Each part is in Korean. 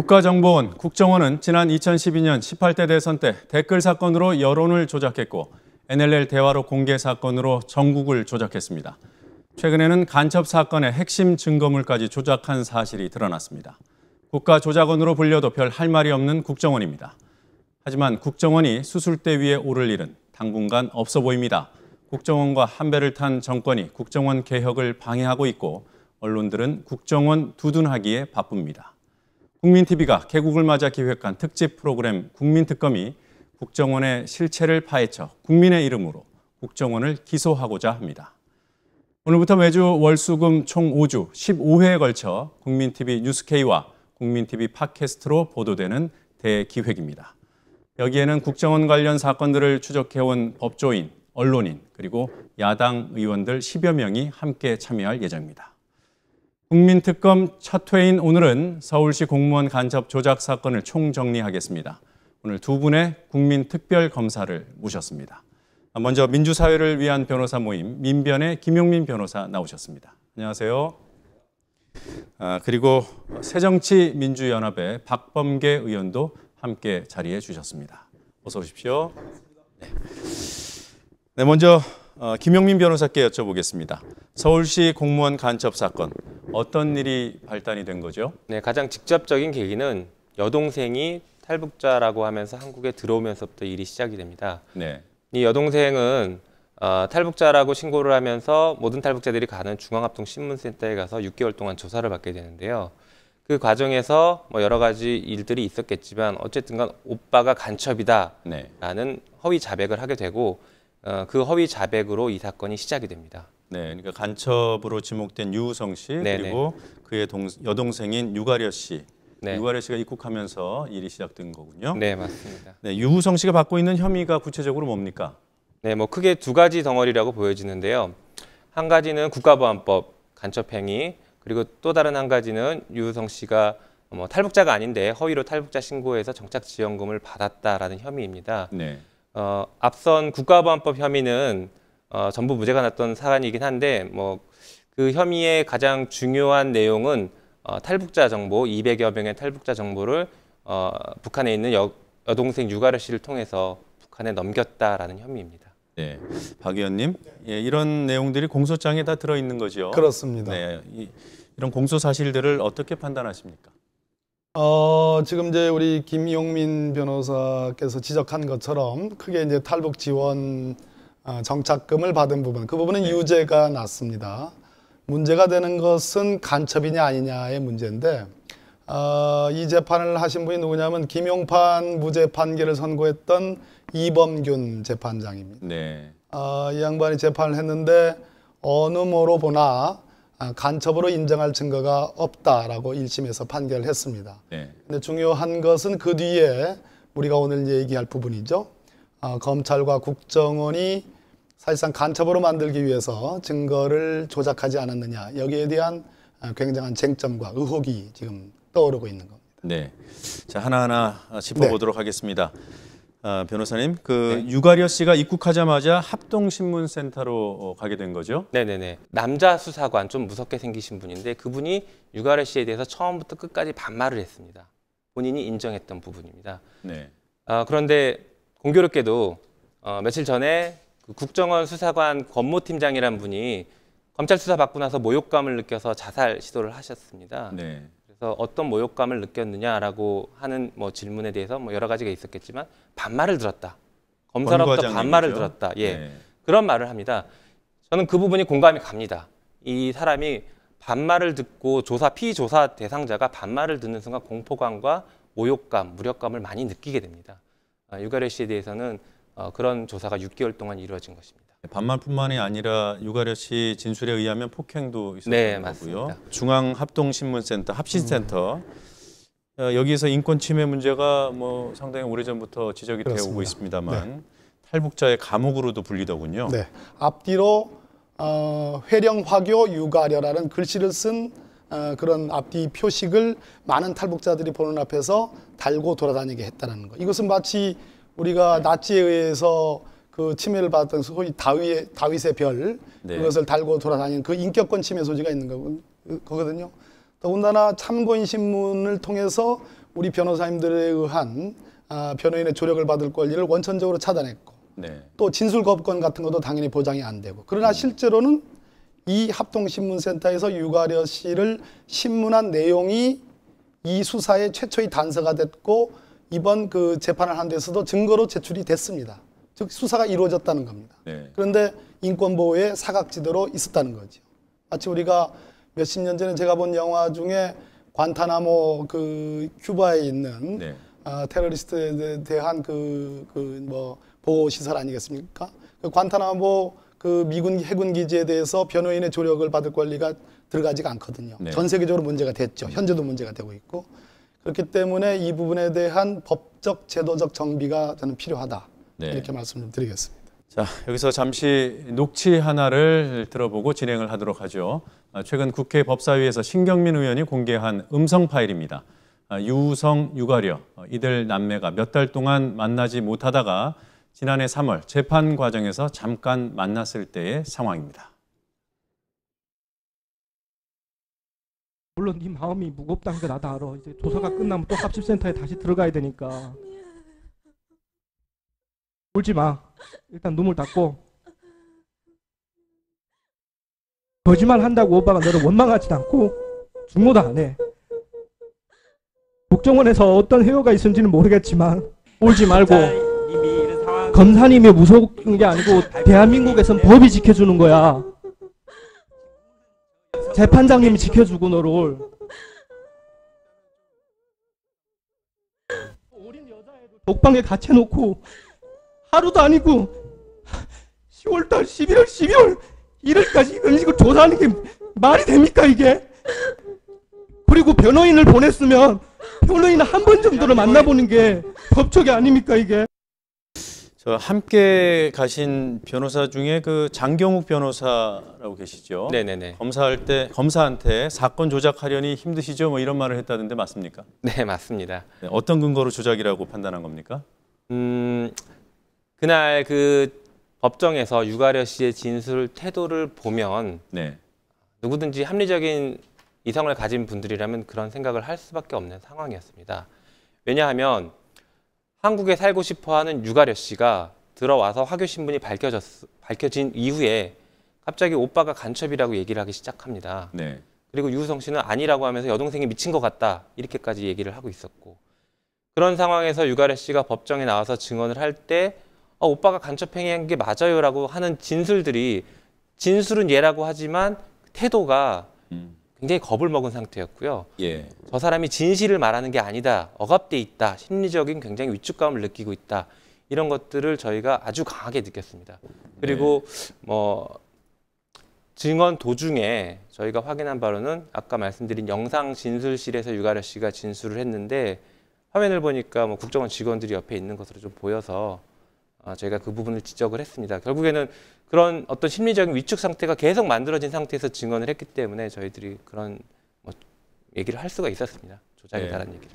국가정보원, 국정원은 지난 2012년 18대 대선 때 댓글 사건으로 여론을 조작했고 NLL 대화로 공개 사건으로 전국을 조작했습니다. 최근에는 간첩 사건의 핵심 증거물까지 조작한 사실이 드러났습니다. 국가조작원으로 불려도 별 할 말이 없는 국정원입니다. 하지만 국정원이 수술대 위에 오를 일은 당분간 없어 보입니다. 국정원과 한 배를 탄 정권이 국정원 개혁을 방해하고 있고 언론들은 국정원 두둔하기에 바쁩니다. 국민TV가 개국을 맞아 기획한 특집 프로그램 국민특검이 국정원의 실체를 파헤쳐 국민의 이름으로 국정원을 기소하고자 합니다. 오늘부터 매주 월수금 총 5주 15회에 걸쳐 국민TV 뉴스K와 국민TV 팟캐스트로 보도되는 대기획입니다. 여기에는 국정원 관련 사건들을 추적해온 법조인, 언론인, 그리고 야당 의원들 10여 명이 함께 참여할 예정입니다. 국민특검 첫 회인 오늘은 서울시 공무원 간첩 조작 사건을 총정리하겠습니다. 오늘 두 분의 국민특별검사를 모셨습니다. 먼저 민주사회를 위한 변호사 모임 민변의 김용민 변호사 나오셨습니다. 안녕하세요. 그리고 새정치민주연합의 박범계 의원도 함께 자리해 주셨습니다. 어서 오십시오. 네, 먼저 김용민 변호사께 여쭤보겠습니다. 서울시 공무원 간첩 사건, 어떤 일이 발단이 된 거죠? 네, 가장 직접적인 계기는 여동생이 탈북자라고 하면서 한국에 들어오면서부터 일이 시작이 됩니다. 네. 이 여동생은 탈북자라고 신고를 하면서 모든 탈북자들이 가는 중앙합동신문센터에 가서 6개월 동안 조사를 받게 되는데요. 그 과정에서 뭐 여러 가지 일들이 있었겠지만 어쨌든 간 오빠가 간첩이다라는 허위 자백을 하게 되고 그 허위 자백으로 이 사건이 시작이 됩니다. 네, 그러니까 간첩으로 지목된 유우성 씨 그리고 그의 여동생인 유가려 씨. 네. 유가려 씨가 입국하면서 일이 시작된 거군요. 네, 맞습니다. 네, 유우성 씨가 받고 있는 혐의가 구체적으로 뭡니까? 네, 뭐 크게 두 가지 덩어리라고 보여지는데요. 한 가지는 국가보안법 간첩행위, 그리고 또 다른 한 가지는 유우성 씨가 뭐 탈북자가 아닌데 허위로 탈북자 신고해서 정착지원금을 받았다라는 혐의입니다. 네. 앞선 국가보안법 혐의는 전부 무죄가 났던 사안이긴 한데 뭐 그 혐의의 가장 중요한 내용은 탈북자 정보, 200여 명의 탈북자 정보를 북한에 있는 여동생 유가려 씨를 통해서 북한에 넘겼다라는 혐의입니다. 네, 박 의원님, 예, 이런 내용들이 공소장에 다 들어있는 거죠? 그렇습니다. 네, 이런 공소 사실들을 어떻게 판단하십니까? 지금 이제 우리 김용민 변호사께서 지적한 것처럼 크게 이제 탈북 지원 정착금을 받은 부분, 그 부분은 유죄가 났습니다. 문제가 되는 것은 간첩이냐 아니냐의 문제인데 이 재판을 하신 분이 누구냐면 김용판 무죄 판결을 선고했던 이범균 재판장입니다. 네. 이 양반이 재판을 했는데 어느 뭐로 보나 간첩으로 인정할 증거가 없다라고 1심에서 판결을 했습니다. 네. 근데 중요한 것은 그 뒤에 우리가 오늘 얘기할 부분이죠. 검찰과 국정원이 사실상 간첩으로 만들기 위해서 증거를 조작하지 않았느냐. 여기에 대한 굉장한 쟁점과 의혹이 지금 떠오르고 있는 겁니다. 네. 자, 하나하나 짚어보도록 하겠습니다. 변호사님, 유가려 씨가 입국하자마자 합동신문센터로 가게 된 거죠? 네네네. 남자 수사관, 좀 무섭게 생기신 분인데 그분이 유가려 씨에 대해서 처음부터 끝까지 반말을 했습니다. 본인이 인정했던 부분입니다. 네. 그런데 공교롭게도 며칠 전에 그 국정원 수사관 권모팀장이란 분이 검찰 수사 받고 나서 모욕감을 느껴서 자살 시도를 하셨습니다. 네. 그래서 어떤 모욕감을 느꼈느냐라고 하는 뭐 질문에 대해서 뭐 여러 가지가 있었겠지만 반말을 들었다. 검사로부터 반말을 들었다. 예, 네. 그런 말을 합니다. 저는 그 부분이 공감이 갑니다. 이 사람이 반말을 듣고 피조사 대상자가 반말을 듣는 순간 공포감과 모욕감, 무력감을 많이 느끼게 됩니다. 유가려 씨에 대해서는 그런 조사가 6개월 동안 이루어진 것입니다. 반말뿐만이 아니라 유가려 씨 진술에 의하면 폭행도 있었던 네, 거고요. 맞습니다. 중앙합동신문센터, 합신센터. 여기에서 인권 침해 문제가 뭐 상당히 오래전부터 지적이 되어 오고 있습니다만 탈북자의 감옥으로도 불리더군요. 네. 앞뒤로 회령화교 유가려라는 글씨를 쓴 그런 앞뒤 표식을 많은 탈북자들이 보는 앞에서 달고 돌아다니게 했다는 거. 이것은 마치 우리가 나치에 의해서 그 침해를 받았던 소위 다윗의 별 그것을 달고 돌아다니는 그 인격권 침해 소지가 있는 거거든요. 더군다나 참고인 신문을 통해서 우리 변호사님들에 의한 변호인의 조력을 받을 권리를 원천적으로 차단했고 네. 또 진술거부권 같은 것도 당연히 보장이 안 되고 그러나 실제로는 이 합동신문센터에서 유가려 씨를 신문한 내용이 이 수사의 최초의 단서가 됐고 이번 그 재판을 한 데서도 증거로 제출이 됐습니다. 즉 수사가 이루어졌다는 겁니다. 네. 그런데 인권보호의 사각지대로 있었다는 거죠. 마치 우리가 몇십 년 전에 제가 본 영화 중에 관타나모 그 큐바에 있는 네. 테러리스트에 대한 뭐 보호시설 아니겠습니까? 그 관타나모 그 미군 해군 기지에 대해서 변호인의 조력을 받을 권리가 들어가지가 않거든요. 네. 전 세계적으로 문제가 됐죠. 현재도 문제가 되고 있고 그렇기 때문에 이 부분에 대한 법적 제도적 정비가 저는 필요하다. 네. 이렇게 말씀 좀 드리겠습니다. 자, 여기서 잠시 녹취 하나를 들어보고 진행을 하도록 하죠. 최근 국회 법사위에서 신경민 의원이 공개한 음성 파일입니다. 유우성, 유가려 이들 남매가 몇 달 동안 만나지 못하다가 지난해 3월 재판 과정에서 잠깐 만났을 때의 상황입니다. 물론 네 마음이 무겁다는 거 나도 알아. 이제 조사가 끝나면 또 합집센터에 다시 들어가야 되니까. 울지 마. 일단 눈물 닦고. 거짓말 한다고 오빠가 너를 원망하지도 않고 중모도 안 해. 국정원에서 어떤 회유가 있는지는 모르겠지만 울지 말고. 검사님이 무서운 게 아니고 대한민국에선 법이 지켜주는 거야. 재판장님이 지켜주고 너를. 어린 여자애도 독방에 갇혀놓고 하루도 아니고 10월달 11월 12월 1일까지 이런 식으로 조사하는 게 말이 됩니까 이게? 그리고 변호인을 보냈으면 변호인 한 번 정도를 만나보는 게 법적이 아닙니까 이게? 저 함께 가신 변호사 중에 그 장경욱 변호사라고 계시죠? 네네네. 검사한테 사건 조작하려니 힘드시죠? 뭐 이런 말을 했다던데 맞습니까? 네, 맞습니다. 네, 어떤 근거로 조작이라고 판단한 겁니까? 그날 그 법정에서 유가려 씨의 진술 태도를 보면 네. 누구든지 합리적인 이성을 가진 분들이라면 그런 생각을 할 수밖에 없는 상황이었습니다. 왜냐하면 한국에 살고 싶어하는 유가려 씨가 들어와서 화교신문이 밝혀진 이후에 갑자기 오빠가 간첩이라고 얘기를 하기 시작합니다. 네. 그리고 유우성 씨는 아니라고 하면서 여동생이 미친 것 같다 이렇게까지 얘기를 하고 있었고 그런 상황에서 유가려 씨가 법정에 나와서 증언을 할 때 오빠가 간첩행위한 게 맞아요라고 하는 진술들이 진술은 얘라고 하지만 태도가 굉장히 겁을 먹은 상태였고요. 예. 저 사람이 진실을 말하는 게 아니다. 억압돼 있다. 심리적인 굉장히 위축감을 느끼고 있다. 이런 것들을 저희가 아주 강하게 느꼈습니다. 그리고 증언 도중에 저희가 확인한 바로는 아까 말씀드린 영상 진술실에서 유가려 씨가 진술을 했는데 화면을 보니까 국정원 직원들이 옆에 있는 것으로 좀 보여서 저희가 그 부분을 지적을 했습니다. 결국에는 그런 어떤 심리적인 위축 상태가 계속 만들어진 상태에서 증언을 했기 때문에 저희들이 그런 얘기를 할 수가 있었습니다. 조작이다라는 얘기를.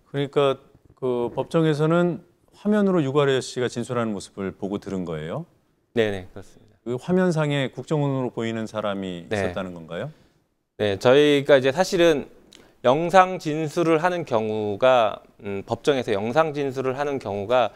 그러니까 그 법정에서는 화면으로 유가려 씨가 진술하는 모습을 보고 들은 거예요? 네네, 그렇습니다. 그 화면상에 국정원으로 보이는 사람이 네. 있었다는 건가요? 네, 저희가 이제 사실은 영상 진술을 하는 경우가 법정에서 영상 진술을 하는 경우가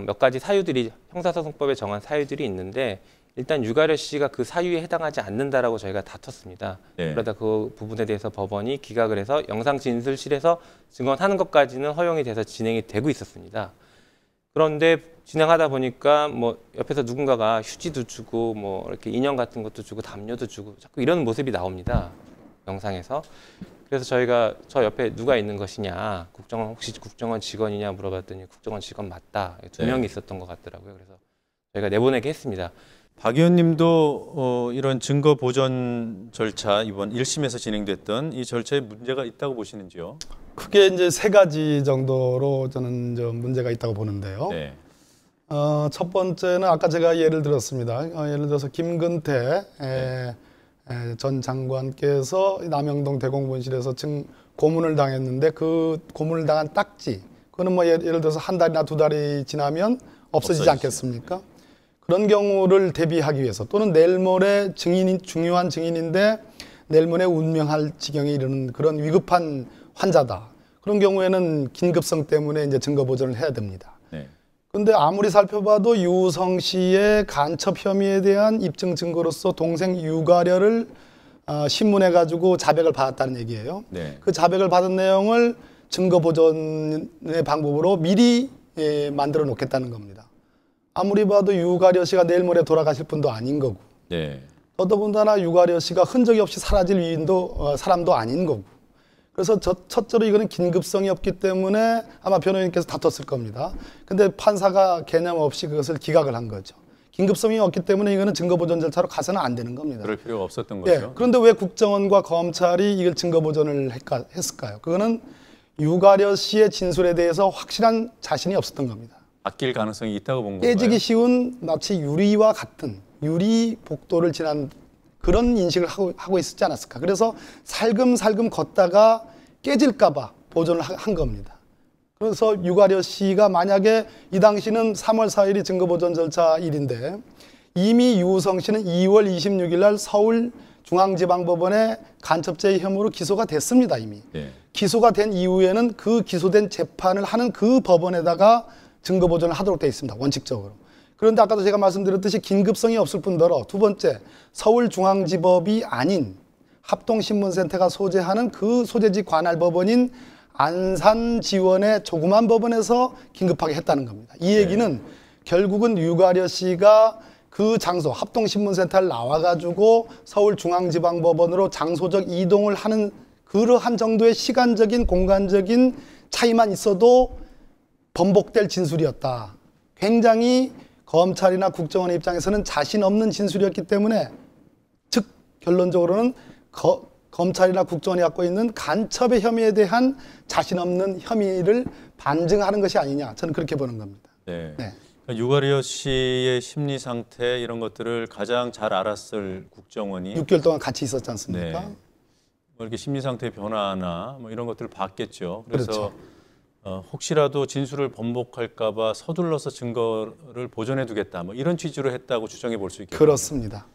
몇 가지 사유들이 형사소송법에 정한 사유들이 있는데 일단 유가려 씨가 그 사유에 해당하지 않는다라고 저희가 다퉜습니다. 네. 그러다 그 부분에 대해서 법원이 기각을 해서 영상 진술실에서 증언하는 것까지는 허용이 돼서 진행이 되고 있었습니다. 그런데 진행하다 보니까 옆에서 누군가가 휴지도 주고 이렇게 인형 같은 것도 주고 담요도 주고 자꾸 이런 모습이 나옵니다. 영상에서. 그래서 저희가 저 옆에 누가 있는 것이냐, 혹시 국정원 직원이냐 물어봤더니 국정원 직원 맞다. 두 명이 있었던 것 같더라고요. 그래서 저희가 내보내게 했습니다. 박 의원님도 이런 증거 보전 절차 이번 1심에서 진행됐던 이 절차에 문제가 있다고 보시는지요? 크게 이제 세 가지 정도로 저는 좀 문제가 있다고 보는데요. 네. 첫 번째는 아까 제가 예를 들었습니다. 예를 들어서 김근태 전 장관께서 남영동 대공분실에서 고문을 당했는데 그 고문을 당한 딱지, 그거는 예를 들어서 한 달이나 두 달이 지나면 없어지지 않겠습니까? 그런 경우를 대비하기 위해서 또는 내일 모레 중요한 증인인데 내일 모레 운명할 지경에 이르는 그런 위급한 환자다. 그런 경우에는 긴급성 때문에 이제 증거 보존을 해야 됩니다. 네. 그런데 아무리 살펴봐도 유성 씨의 간첩 혐의에 대한 입증 증거로서 동생 유가려를 신문해 가지고 자백을 받았다는 얘기예요. 네. 그 자백을 받은 내용을 증거 보존의 방법으로 미리 만들어 놓겠다는 겁니다. 아무리 봐도 유가려 씨가 내일 모레 돌아가실 분도 아닌 거고. 네. 더더군다나 유가려 씨가 흔적이 없이 사라질 사람도 아닌 거고. 그래서 첫째로 이거는 긴급성이 없기 때문에 아마 변호인께서 다퉜을 겁니다. 근데 판사가 개념 없이 그것을 기각을 한 거죠. 긴급성이 없기 때문에 이거는 증거보존 절차로 가서는 안 되는 겁니다. 그럴 필요가 없었던 거죠. 그런데 왜 국정원과 검찰이 이걸 증거보존을 했을까요? 그거는 유가려 씨의 진술에 대해서 확실한 자신이 없었던 겁니다. 바뀔 가능성이 있다고 본 건가요? 깨지기 쉬운 마치 유리와 같은 유리 복도를 지난 그런 인식을 하고 있었지 않았을까. 그래서 살금살금 걷다가 깨질까 봐 보존을 한 겁니다. 그래서 유가려 씨가 만약에 이 당시는 3월 4일이 증거보존 절차 일인데 이미 유성 씨는 2월 26일 날 서울중앙지방법원에 간첩죄 혐의로 기소가 됐습니다. 이미. 네. 기소가 된 이후에는 그 기소된 재판을 하는 그 법원에다가 증거보존을 하도록 되어 있습니다. 원칙적으로. 그런데 아까도 제가 말씀드렸듯이 긴급성이 없을 뿐더러 두 번째, 서울중앙지법이 아닌 합동신문센터가 소재하는 그 소재지 관할 법원인 안산지원의 조그만 법원에서 긴급하게 했다는 겁니다. 이 얘기는 결국은 유가려 씨가 그 장소, 합동신문센터를 나와가지고 서울중앙지방법원으로 장소적 이동을 하는 그러한 정도의 시간적인, 공간적인 차이만 있어도 번복될 진술이었다. 굉장히 검찰이나 국정원의 입장에서는 자신 없는 진술이었기 때문에 즉 결론적으로는 검찰이나 국정원이 갖고 있는 간첩의 혐의에 대한 자신 없는 혐의를 반증하는 것이 아니냐. 저는 그렇게 보는 겁니다. 네. 네. 그러니까 유가려 씨의 심리 상태 이런 것들을 가장 잘 알았을 국정원이 6개월 동안 같이 있었지 않습니까? 네. 뭐 이렇게 심리 상태의 변화나 뭐 이런 것들을 봤겠죠. 그래서 그렇죠. 혹시라도 진술을 번복할까 봐 서둘러서 증거를 보존해 두겠다. 뭐 이런 취지로 했다고 추정해 볼 수 있겠죠. 그렇습니다.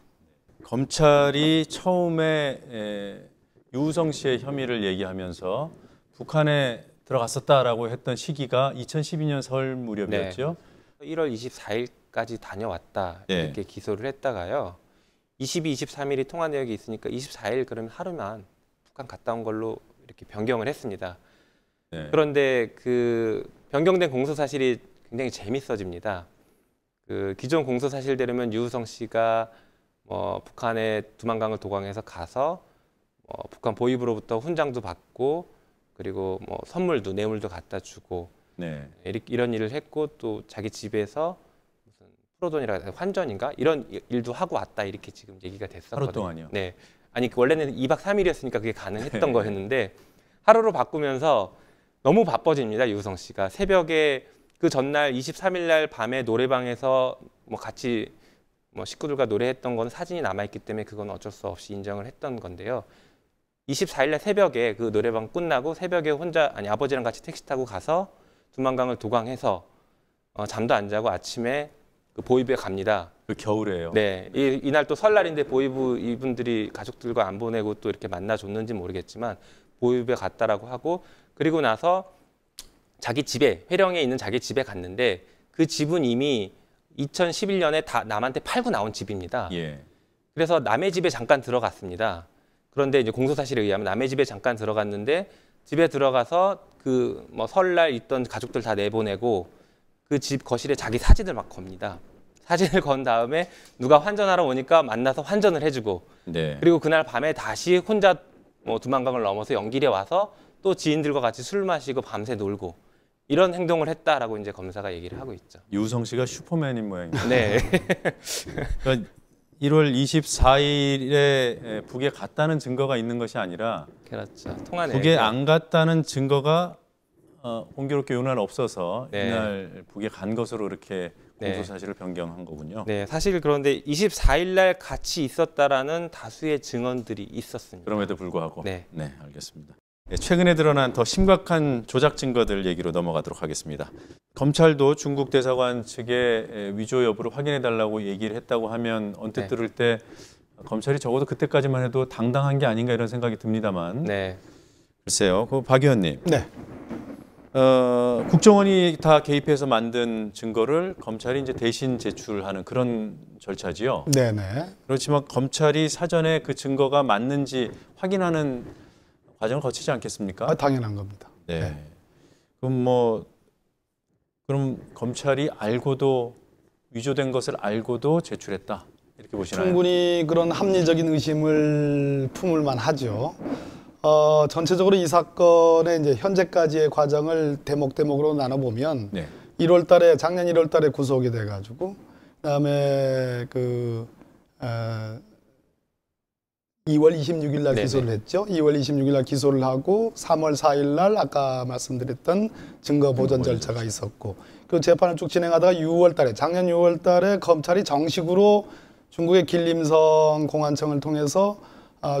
검찰이 처음에 유성 씨의 혐의를 얘기하면서 북한에 들어갔었다라고 했던 시기가 2012년 설 무렵이었죠. 네. 1월 24일까지 다녀왔다 이렇게 기소를 했다가요. 22, 23일이 통화 내역이 있으니까 24일 그러면 하루만 북한 갔다 온 걸로 이렇게 변경을 했습니다. 네. 그런데 그 변경된 공소 사실이 굉장히 재밌어집니다. 그 기존 공소 사실대로면 유성 씨가 북한의 두만강을 도강해서 가서 북한 보위부로부터 훈장도 받고 그리고 선물도 뇌물도 갖다 주고 네. 이런 일을 했고 또 자기 집에서 무슨 프로돈이라 환전인가 이런 일도 하고 왔다 이렇게 지금 얘기가 됐었거든요. 하루 동안요? 네. 아니 원래는 2박 3일이었으니까 그게 가능했던 거였는데 하루로 바꾸면서 너무 바빠집니다. 유성 씨가 새벽에 그 전날 23일 날 밤에 노래방에서 같이 식구들과 노래했던 건 사진이 남아있기 때문에 그건 어쩔 수 없이 인정을 했던 건데요. 24일 날 새벽에 그 노래방 끝나고 새벽에 혼자 아버지랑 같이 택시 타고 가서 두만강을 도강해서 잠도 안 자고 아침에 그 보위부에 갑니다. 그 겨울에요. 네, 이날 또 설날인데 보위부 이분들이 가족들과 안 보내고 또 이렇게 만나줬는지 모르겠지만 보위부에 갔다라고 하고 그리고 나서 자기 집에 회령에 있는 자기 집에 갔는데 그 집은 이미 2011년에 다 남한테 팔고 나온 집입니다. 예. 그래서 남의 집에 잠깐 들어갔습니다. 그런데 이제 공소 사실에 의하면 남의 집에 잠깐 들어갔는데 집에 들어가서 그 설날 있던 가족들 다 내보내고 그 집 거실에 자기 사진을 막 겁니다. 사진을 건 다음에 누가 환전하러 오니까 만나서 환전을 해주고 네. 그리고 그날 밤에 다시 혼자 두만강을 넘어서 연길에 와서 또 지인들과 같이 술 마시고 밤새 놀고 이런 행동을 했다라고 이제 검사가 얘기를 하고 있죠. 유성 씨가 슈퍼맨인 모양입니다. 네. 그러니까 1월 24일에 북에 갔다는 증거가 있는 것이 아니라 그렇죠. 통화 내역. 북에 안 갔다는 증거가 공교롭게 요날 없어서 네. 이날 북에 간 것으로 이렇게 네. 공소 사실을 변경한 거군요. 네, 사실 그런데 24일 날 같이 있었다라는 다수의 증언들이 있었습니다. 그럼에도 불구하고. 네. 네, 알겠습니다. 네, 최근에 드러난 더 심각한 조작 증거들 얘기로 넘어가도록 하겠습니다. 검찰도 중국 대사관 측의 위조 여부를 확인해달라고 얘기를 했다고 하면 언뜻 네. 들을 때 검찰이 적어도 그때까지만 해도 당당한 게 아닌가 이런 생각이 듭니다만 네. 글쎄요, 박 의원님. 네. 국정원이 다 개입해서 만든 증거를 검찰이 이제 대신 제출하는 그런 절차지요. 네네. 그렇지만 검찰이 사전에 그 증거가 맞는지 확인하는 과정을 거치지 않겠습니까? 당연한 겁니다. 네. 그럼 검찰이 알고도 위조된 것을 알고도 제출했다 이렇게 보시나요? 충분히 그런 합리적인 의심을 품을 만하죠. 전체적으로 이 사건의 이제 현재까지의 과정을 대목대목으로 나눠보면 네. 작년 1월달에 구속이 돼가지고 그다음에 2월 26일 날 기소를 했죠. 2월 26일 날 기소를 하고 3월 4일 날 아까 말씀드렸던 증거 보전 절차가 있었고 그 재판을 쭉 진행하다가 작년 6월 달에 검찰이 정식으로 중국의 길림성 공안청을 통해서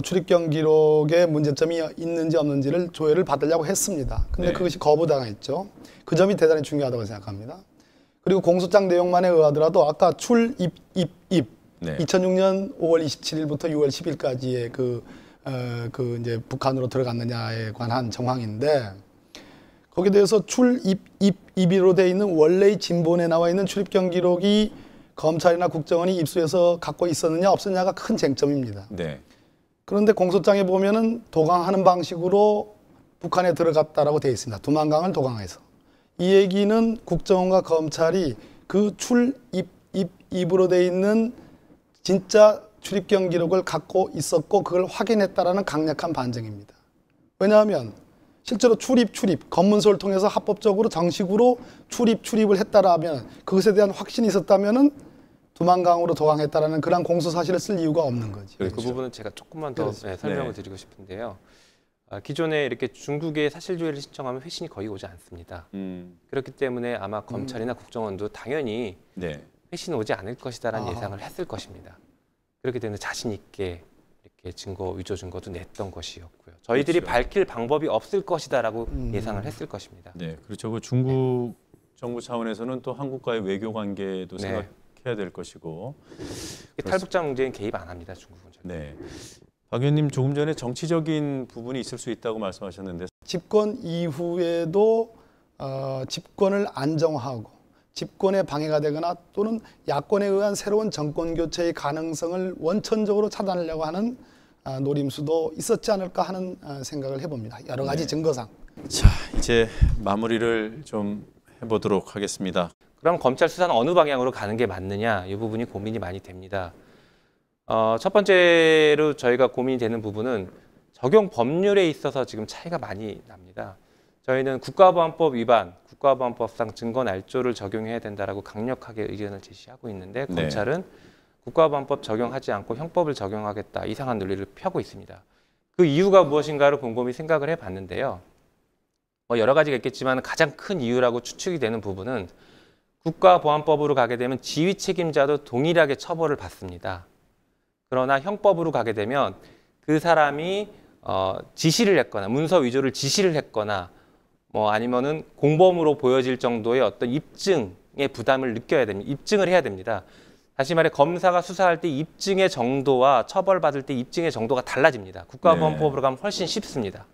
출입경 기록에 문제점이 있는지 없는지를 조회를 받으려고 했습니다. 근데 네. 그것이 거부당했죠. 그 점이 대단히 중요하다고 생각합니다. 그리고 공소장 내용만에 의하더라도 아까 출입 네. 2006년 5월 27일부터 6월 10일까지의 이제 북한으로 들어갔느냐에 관한 정황인데 거기에 대해서 입으로 되어 있는 원래의 진본에 나와 있는 출입경 기록이 검찰이나 국정원이 입수해서 갖고 있었느냐 없었느냐가 큰 쟁점입니다. 네. 그런데 공소장에 보면은 도강하는 방식으로 북한에 들어갔다라고 되어 있습니다. 두만강을 도강해서. 이 얘기는 국정원과 검찰이 그 입으로 되어 있는 진짜 출입경 기록을 갖고 있었고 그걸 확인했다라는 강력한 반증입니다. 왜냐하면 실제로 검문소를 통해서 합법적으로 정식으로 출입을 했다라면 그것에 대한 확신이 있었다면은 두만강으로 도강했다라는 그런 공소 사실을 쓸 이유가 없는 거죠. 그 부분은 제가 조금만 더 설명을 드리고 싶은데요. 기존에 이렇게 중국에 사실조회를 신청하면 회신이 거의 오지 않습니다. 그렇기 때문에 아마 검찰이나 국정원도 당연히 회신 오지 않을 것이다라는 예상을 했을 것입니다. 그렇기 때문에 자신 있게 이렇게 위조 증거도 냈던 것이었고요. 저희들이 그렇죠. 밝힐 방법이 없을 것이다라고 예상을 했을 것입니다. 네, 그렇죠. 중국 정부 차원에서는 또 한국과의 외교 관계도 생각해야 될 것이고 탈북자 문제는 개입 안 합니다. 중국은. 네. 박 의원님 조금 전에 정치적인 부분이 있을 수 있다고 말씀하셨는데 집권 이후에도 집권을 안정화하고 집권에 방해가 되거나 또는 야권에 의한 새로운 정권 교체의 가능성을 원천적으로 차단하려고 하는 노림수도 있었지 않을까 하는 생각을 해봅니다. 여러 가지 증거상. 자, 이제 마무리를 좀 해보도록 하겠습니다. 그럼 검찰 수사는 어느 방향으로 가는 게 맞느냐 이 부분이 고민이 많이 됩니다. 첫 번째로 저희가 고민이 되는 부분은 적용 법률에 있어서 지금 차이가 많이 납니다. 저희는 국가보안법 위반, 국가보안법상 증거날조를 적용해야 된다라고 강력하게 의견을 제시하고 있는데 검찰은 국가보안법 적용하지 않고 형법을 적용하겠다 이상한 논리를 펴고 있습니다. 그 이유가 무엇인가를 곰곰이 생각을 해봤는데요. 여러 가지가 있겠지만 가장 큰 이유라고 추측이 되는 부분은 국가보안법으로 가게 되면 지휘 책임자도 동일하게 처벌을 받습니다. 그러나 형법으로 가게 되면 그 사람이 지시를 했거나 문서 위조를 지시를 했거나 아니면은 공범으로 보여질 정도의 어떤 입증의 부담을 느껴야 됩니다. 입증을 해야 됩니다. 다시 말해 검사가 수사할 때 입증의 정도와 처벌받을 때 입증의 정도가 달라집니다. 국가보안법으로 가면 훨씬 쉽습니다.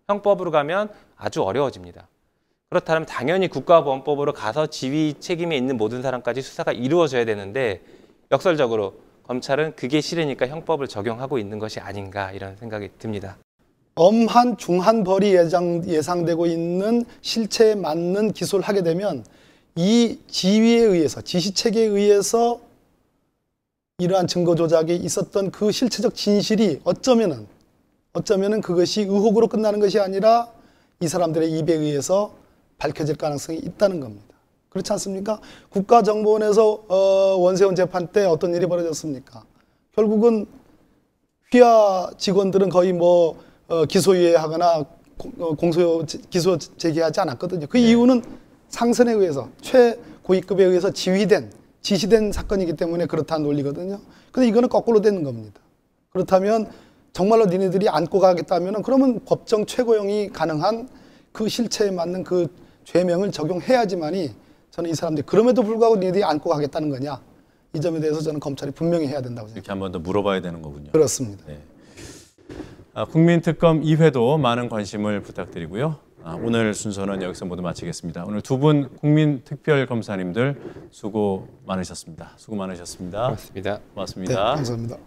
형법으로 가면 아주 어려워집니다. 그렇다면 당연히 국가보안법으로 가서 지휘 책임에 있는 모든 사람까지 수사가 이루어져야 되는데 역설적으로 검찰은 그게 싫으니까 형법을 적용하고 있는 것이 아닌가 이런 생각이 듭니다. 엄한 중한 벌이 예상되고 있는 실체에 맞는 기소를 하게 되면 이 지휘에 의해서 지시체계에 의해서 이러한 증거 조작이 있었던 그 실체적 진실이 어쩌면은 그것이 의혹으로 끝나는 것이 아니라 이 사람들의 입에 의해서 밝혀질 가능성이 있다는 겁니다. 그렇지 않습니까? 국가정보원에서 원세훈 재판 때 어떤 일이 벌어졌습니까? 결국은 휘하 직원들은 거의 기소유예하거나 기소 제기하지 않았거든요. 그 이유는 상선에 의해서 최고위급에 의해서 지시된 사건이기 때문에 그렇다는 논리거든요. 근데 이거는 거꾸로 되는 겁니다. 그렇다면 정말로 니네들이 안고 가겠다면 그러면 법정 최고형이 가능한 그 실체에 맞는 그 죄명을 적용해야지만이 저는 이 사람들이 그럼에도 불구하고 니네들이 안고 가겠다는 거냐 이 점에 대해서 저는 검찰이 분명히 해야 된다고 생각합니다. 이렇게 한 번 더 물어봐야 되는 거군요. 그렇습니다. 네. 국민특검 2회도 많은 관심을 부탁드리고요. 오늘 순서는 여기서 모두 마치겠습니다. 오늘 두 분 국민특별검사님들 수고 많으셨습니다. 수고 많으셨습니다. 고맙습니다. 고맙습니다. 네, 감사합니다.